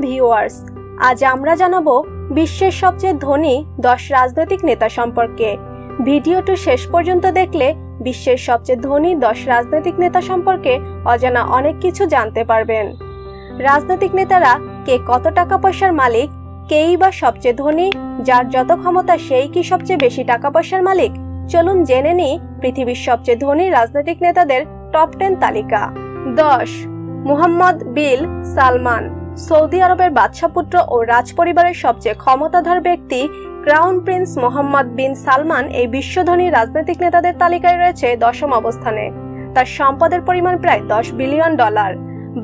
Viewers, আজ আমরা জানাবো বিশ্বের সবচেয়ে ধনী 10 রাজনৈতিক নেতা সম্পর্কে। ভিডিওটি শেষ পর্যন্ত দেখলে বিশ্বের সবচেয়ে ধনী 10 রাজনৈতিক নেতা সম্পর্কে অজানা অনেক কিছু জানতে পারবেন। রাজনৈতিক নেতারা কে কত টাকা পয়সার মালিক, কেই বা সবচেয়ে ধনী, যার যত ক্ষমতা সেই কি সবচেয়ে বেশি টাকা পয়সার মালিক। চলুন জেনে নিই পৃথিবীর সবচেয়ে ধনী রাজনৈতিক নেতাদের টপ 10 তালিকা। 10. মুহাম্মদ বিন সালমান। সৌদি আরবের বাদশাপুত্র ও রাজ পরিবারের সবচেয়ে ক্ষমতাধর ব্যক্তি ক্রাউন প্রিন্স মোহাম্মদ বিন সালমান এই বিশ্বধনী রাজনৈতিক নেতাদের তালিকায় রয়েছে 10ম অবস্থানে। তার সম্পদের পরিমাণ প্রায় $10 বিলিয়ন,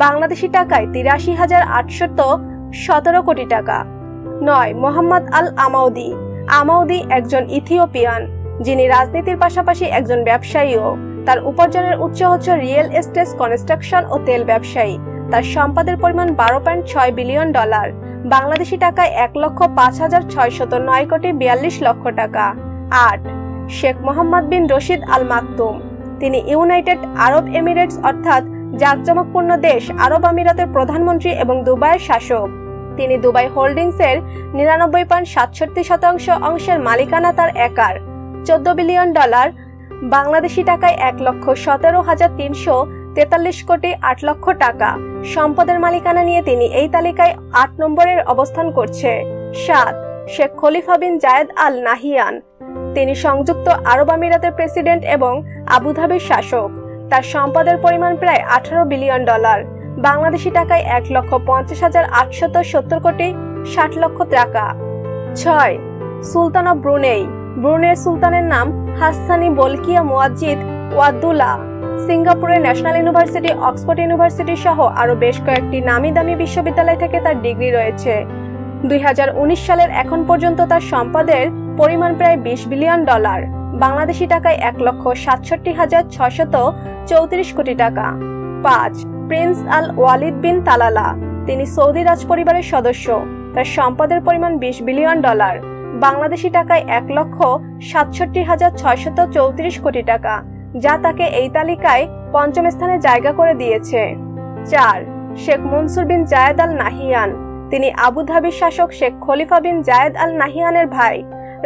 বাংলাদেশি টাকায় 83,817 কোটি টাকা। 9. মোহাম্মদ আল আমাউদি। আমাউদি একজন ইথিওপিয়ান, যিনি রাজনীতির পাশাপাশি একজন ব্যবসায়ীও। তার উপার্জনের উৎস হচ্ছে রিয়েল এস্টেট, কনস্ট্রাকশন ও তেল ব্যবসায়ী। তার সম্পদের পরিমাণ $12.6 বিলিয়ন, বাংলাদেশি টাকায় 1,05,609 কোটি 42 লক্ষ টাকা। 8. শেখ মোহাম্মদ বিন রশিদ আল মাকতুম। তিনি ইউনাইটেড আরব এমিরেটস অর্থাৎ জাঁকজমকপূর্ণ দেশ আরব আমিরাতের প্রধানমন্ত্রী এবং দুবাইয়ের শাসক। তিনি দুবাই হোল্ডিংসের 99.67% অংশের মালিকানা তার একার। $14 বিলিয়ন, বাংলাদেশি টাকায় 1,17,343 কোটি 8 লক্ষ টাকা। সম্পদের মালিকানা নিয়ে তিনি এই তালিকায় 8 নম্বরের অবস্থান করছে। 7. শেখ খলিফা বিন জায়েদ আল নাহিয়ান। তিনি সংযুক্ত আরব আমিরাতের প্রেসিডেন্ট এবং আবুধাবির শাসক। তার সম্পদের পরিমাণ প্রায় $18 বিলিয়ন, বাংলাদেশি টাকায় 1,50,870 কোটি 60 লক্ষ টাকা। 6. সুলতান অব ব্রুনেই। ব্রুনেই সুলতানের নাম হাসানি বলকিয়া মুয়াজ্জিদ ওয়াদুল্লাহ। সিঙ্গাপুরের ন্যাশনাল ইউনিভার্সিটি, অক্সফোর্ড ইউনিভার্সিটি সহ আরো বেশ কয়েকটি নামি দামি বিশ্ববিদ্যালয় থেকে তার ডিগ্রি রয়েছে। 2019 সালের এখন পর্যন্ত তার সম্পদের পরিমাণ প্রায় $20 বিলিয়ন, বাংলাদেশি টাকায় 1,67,634 কোটি টাকা। 5. প্রিন্স আল ওয়ালিদ বিন তালালা। তিনি সৌদি রাজ পরিবারের সদস্য। তার সম্পদের পরিমাণ $20 বিলিয়ন, বাংলাদেশি টাকায় 1,67,634 কোটি টাকা, যা তাকে এই তালিকায় 5ম স্থানে জায়গা করে দিয়েছে। 4. শেখ মনসুর বিন জায়েদ আল নাহিয়ান। তিনি আবুধাবির শাসক শেখ খলিফা বিন জায়েদ আল নাহিয়ানের ভাই।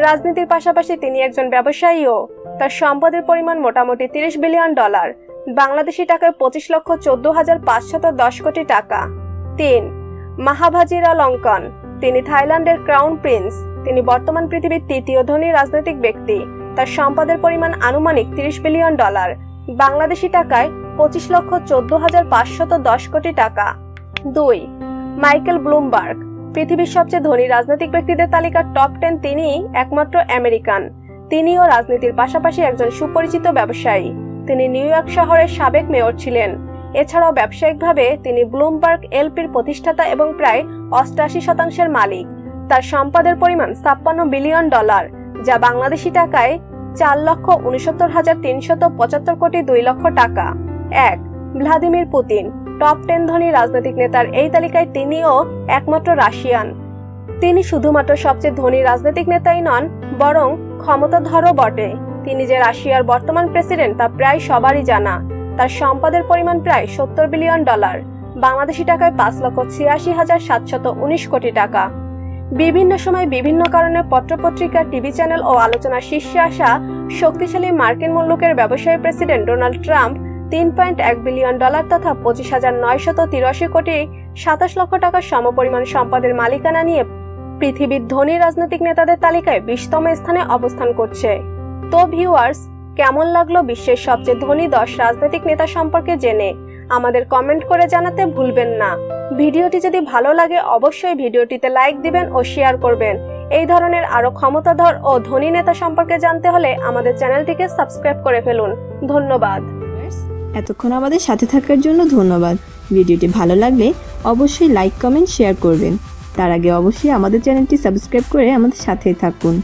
রাজনীতির পাশাপাশি তিনি একজন ব্যবসায়ীও। তার সম্পদের পরিমাণ মোটামুটি $30 বিলিয়ন, বাংলাদেশি টাকায় 25,14,510 কোটি টাকা। 3. মাহাভাজিরালঙ্কন। তিনি থাইল্যান্ডের ক্রাউন প্রিন্স। তিনি বর্তমান পৃথিবীর 3য় ধনী রাজনৈতিক ব্যক্তি। তার সম্পদের পরিমাণ আনুমানিক $30 বিলিয়ন, বাংলাদেশি টাকায় 25,14,510 কোটি টাকা। 2. Michael Bloomberg. পৃথিবীর সবচেয়ে ধনী রাজনৈতিক ব্যক্তিদের তালিকার টপ 10 তিনিই একমাত্র আমেরিকান। তিনিও রাজনীতির পাশাপাশি একজন সুপরিচিত ব্যবসায়ী। তিনি নিউ ইয়র্ক শহরের সাবেক মেয়র ছিলেন। এছাড়াও ব্যবসায়িকভাবে তিনি ব্লুমবার্গ এলপির প্রতিষ্ঠাতা এবং প্রায় 88% মালিক। তার সম্পদের পরিমাণ $56 বিলিয়ন, যা বাংলাদেশি টাকায় 4,69,375 কোটি 2 লক্ষ টাকা। 1. Vladimir Putin. টপ 10 ধনী রাজনৈতিক নেতার এই তালিকায় তিনিও একমাত্র রাশিয়ান। তিনি শুধুমাত্র সবচেয়ে ধনী রাজনৈতিক নেতাই নন, বরং ক্ষমতাধরও বটে। তিনি যে রাশিয়ার বর্তমান প্রেসিডেন্ট তা প্রায় সবারই জানা। তার সম্পদের পরিমাণ প্রায় $70 বিলিয়ন, বাংলাদেশি টাকায় 5,86,719 কোটি টাকা। বিভিন্ন সময় বিভিন্ন কারণে পত্রপত্রিকা, টিভি চ্যানেল ও আলোচনার শীর্ষে আসা শক্তিশালী মার্কিন মুলুকের ব্যবসায়ী প্রেসিডেন্ট ডোনাল্ড ট্রাম্প $3.1 বিলিয়ন তথা 25,983 কোটি 27 লক্ষ টাকার সমপরিমাণ সম্পদের মালিকানা নিয়ে পৃথিবীর ধনী রাজনৈতিক নেতাদের তালিকায় 20তম স্থানে অবস্থান করছে। তো ভিউয়ার্স, কেমন লাগলো বিশ্বের সবচেয়ে ধনী 10 রাজনৈতিক নেতা সম্পর্কে জেনে? আমাদের কমেন্ট করে জানাতে ভুলবেন না। ভিডিওটি যদি ভালো লাগে অবশ্যই ভিডিওটিতে লাইক দিবেন ও শেয়ার করবেন। এই ধরনের আরো ক্ষমতাধর ও ধনী নেতা সম্পর্কে জানতে হলে আমাদের চ্যানেলটিকে সাবস্ক্রাইব করে ফেলুন। ধন্যবাদ। এতক্ষণ আমাদের সাথে থাকার জন্য ধন্যবাদ। ভিডিওটি ভালো লাগলে অবশ্যই লাইক, কমেন্ট, শেয়ার করবেন। তার আগে অবশ্যই আমাদের চ্যানেলটি সাবস্ক্রাইব করে আমাদের সাথে থাকুন।